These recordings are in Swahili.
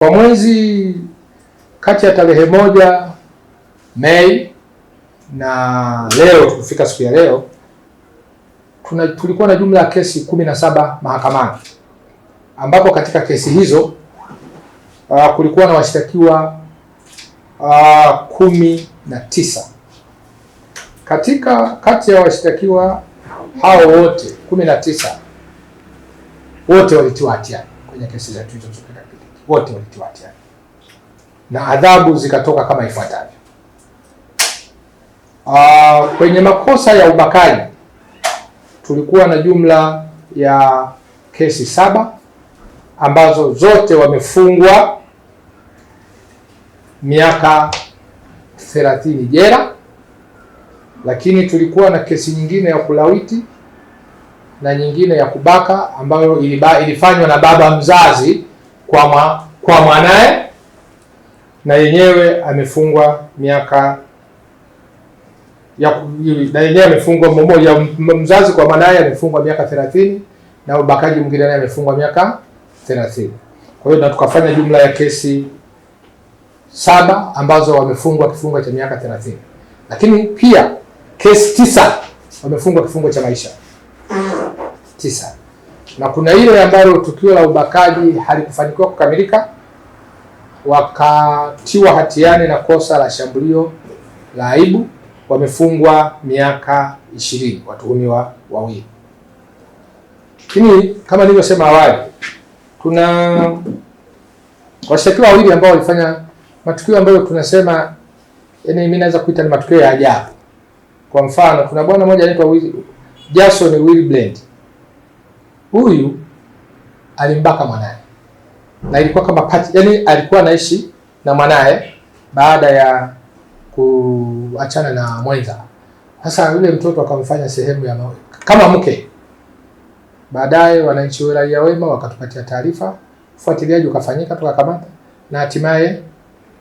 Kwa mwezi kati ya tarehe 1 Mei na leo kufika siku ya leo tulikuwa na jumla ya kesi 17 mahakamani, ambapo katika kesi hizo kulikuwa na washtakiwa 19. Kati ya washtakiwa hao wote 19 wote walitiwa hatiani kwenye kesi za hizo, wote walitiwa hatiani na adhabu zikatoka kama ifuatavyo. Kwenye makosa ya ubakaji tulikuwa na jumla ya kesi 7 ambazo zote wamefungwa miaka 30 jela, lakini tulikuwa na kesi nyingine ya kulawiti na nyingine ya kubaka ambayo ilifanywa na baba mzazi kwa mwanae, na yenyewe amefungwa miaka na yenyewe amefungwa mmoja, mzazi kwa mwanae amefungwa miaka 30 na ubakaji mwingine naye amefungwa miaka 30. Kwa hiyo na tukafanya jumla ya kesi 7 ambazo wamefungwa kifungo cha miaka 30, lakini pia kesi 9 wamefungwa kifungo cha maisha 9, na kuna ile ambayo tukio la ubakaji halikufanikiwa kukamilika, wakatiwa hatiani na kosa la shambulio la aibu, wamefungwa miaka 20 watuhumiwa wawili. Lakini kama nilivyosema awali, kuna washtakiwa wawili ambao walifanya matukio ambayo tunasema, yani mimi naweza kuita ni matukio ya ajabu. Kwa mfano, kuna bwana mmoja anaitwa Jason Wilbrand. Huyu alimbaka mwanae na ilikuwa kama party, yani alikuwa anaishi na mwanae baada ya kuachana na mwenza. Sasa yule mtoto akamfanya sehemu ya kama mke. Baadaye wananchi wa raia wema wakatupatia taarifa, ufuatiliaji ukafanyika, tukakamata na hatimaye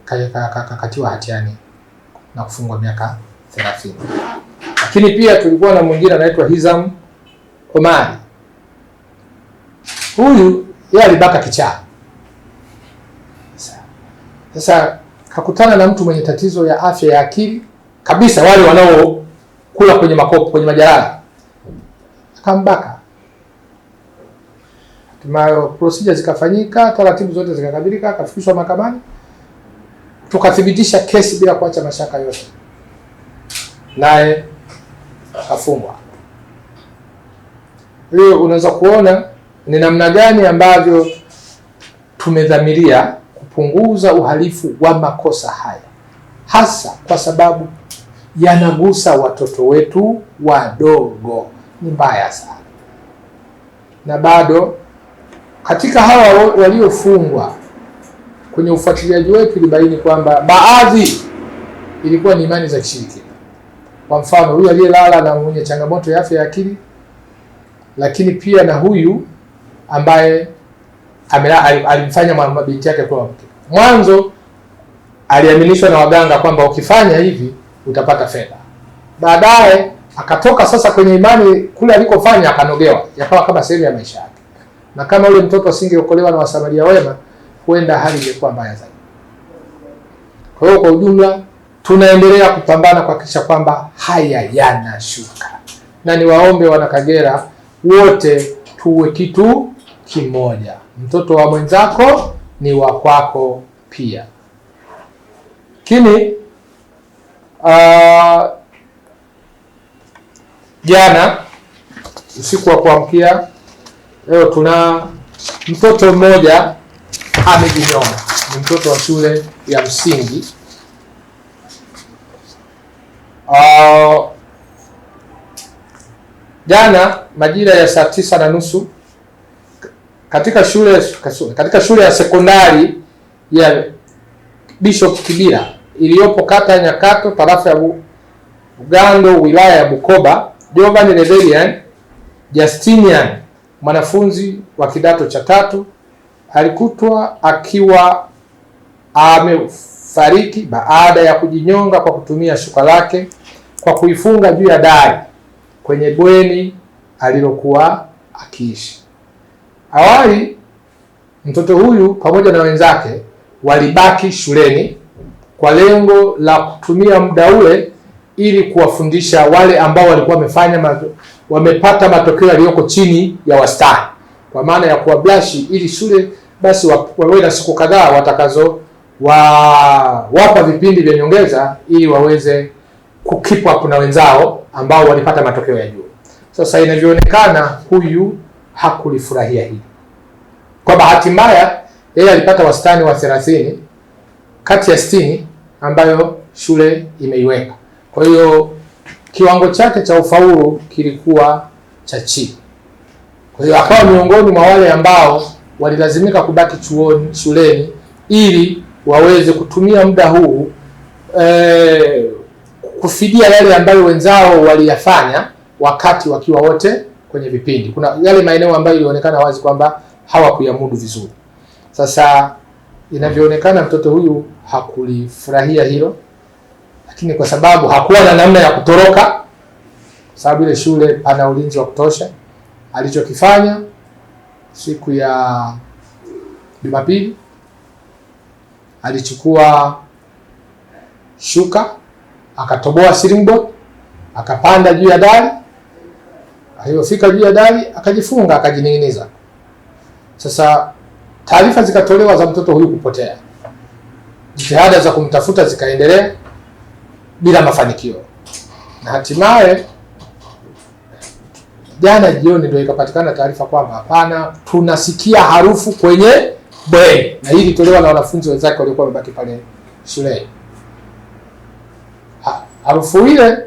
kakatiwa hatiani na kufungwa miaka 30. Lakini pia tulikuwa na mwingine anaitwa Hizam Omari. Huyu yeye alibaka kichaa. Sasa kakutana na mtu mwenye tatizo ya afya ya akili kabisa, wale wanaokula kwenye makopo, kwenye majalala, akambaka. Hatimaye procedure zikafanyika, taratibu zote zikakamilika, akafikishwa mahakamani, tukathibitisha kesi bila kuacha mashaka yote, naye akafungwa. Hiyo unaweza kuona ni namna gani ambavyo tumedhamiria kupunguza uhalifu wa makosa haya, hasa kwa sababu yanagusa watoto wetu wadogo. Ni mbaya sana. Na bado katika hawa waliofungwa, kwenye ufuatiliaji wetu ilibaini kwamba baadhi ilikuwa ni imani za kishirikina. Kwa mfano, huyu aliyelala na mwenye changamoto ya afya ya akili, lakini pia na huyu ambaye alimfanya mabinti yake kuwa mke. Mwanzo aliaminishwa na waganga kwamba ukifanya hivi utapata fedha. Baadaye akatoka sasa kwenye imani kule alikofanya, akanogewa, yakawa kama sehemu ya maisha yake. Na kama yule mtoto asingeokolewa na wasamaria wema, huenda hali ingekuwa mbaya zaidi. Kwa hiyo kwa ujumla tunaendelea kupambana kuhakikisha kwamba haya yanashuka. Na niwaombe wana Kagera wote tuwe kitu kimoja. Mtoto wa mwenzako ni wa kwako pia. Lakini jana usiku wa kuamkia leo tuna mtoto mmoja amejinyonga. Ni mtoto wa shule ya msingi. Jana majira ya saa 9:30 katika shule ya sekondari ya Bishop Kibira iliyopo kata ya Nyakato, tarafa ya Bugando, wilaya ya Bukoba, Giovanni Reverien Justinian, mwanafunzi wa kidato cha 3, alikutwa akiwa amefariki baada ya kujinyonga kwa kutumia shuka lake kwa kuifunga juu ya dari kwenye bweni alilokuwa akiishi. Awali mtoto huyu pamoja na wenzake walibaki shuleni kwa lengo la kutumia muda ule ili kuwafundisha wale ambao walikuwa wamepata matokeo yaliyoko chini ya wastani, kwa maana ya kuwablashi, ili shule basi wawe na siku kadhaa watakazo wapa vipindi vya nyongeza ili waweze kukeep up na wenzao ambao walipata matokeo ya juu. Sasa inavyoonekana huyu hakulifurahia hili. Kwa bahati mbaya yeye alipata wastani wa 30 kati ya 60 ambayo shule imeiweka. Kwa hiyo kiwango chake cha ufaulu kilikuwa cha chini. Kwa hiyo akawa miongoni mwa wale ambao walilazimika kubaki shuleni ili waweze kutumia muda huu kufidia yale ambayo wenzao waliyafanya wakati wakiwa wote kwenye vipindi. Kuna yale maeneo ambayo ilionekana wazi kwamba hawakuyamudu vizuri. Sasa inavyoonekana mtoto huyu hakulifurahia hilo, lakini kwa sababu hakuwa na namna ya kutoroka, kwa sababu ile shule pana ulinzi wa kutosha, alichokifanya siku ya Jumapili alichukua shuka, akatoboa ceiling board, akapanda juu ya dari. Alipofika juu ya dari akajifunga, akajining'iniza. Sasa taarifa zikatolewa za mtoto huyu kupotea. Jitihada za kumtafuta zikaendelea bila mafanikio, na hatimaye jana jioni ndio ikapatikana taarifa kwamba hapana, tunasikia harufu kwenye bweni, na hili lilitolewa na wanafunzi wenzake waliokuwa wamebaki pale shuleni. Harufu ile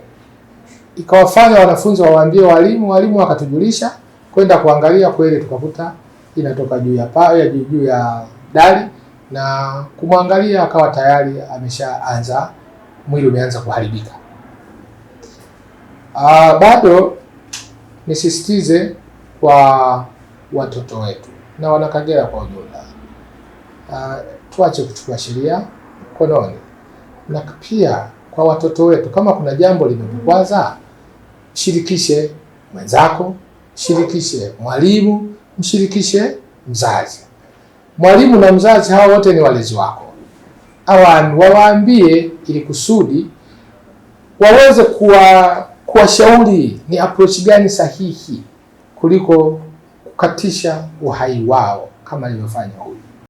ikawafanya wanafunzi wawaambie walimu, walimu wakatujulisha kwenda kuangalia, kweli tukakuta inatoka juu ya paa, juu ya dari, na kumwangalia akawa tayari ameshaanza, mwili umeanza kuharibika. Bado nisisitize kwa watoto wetu na Wanakagera kwa ujumla, tuache kuchukua sheria mkononi, na pia kwa watoto wetu, kama kuna jambo limekukwaza, mshirikishe mwenzako, mshirikishe mwalimu, mshirikishe mzazi. Mwalimu na mzazi hao wote ni walezi wako. Wawaambie ili kusudi waweze kuwashauri ni approach gani sahihi kuliko kukatisha uhai wao kama alivyofanya huyu.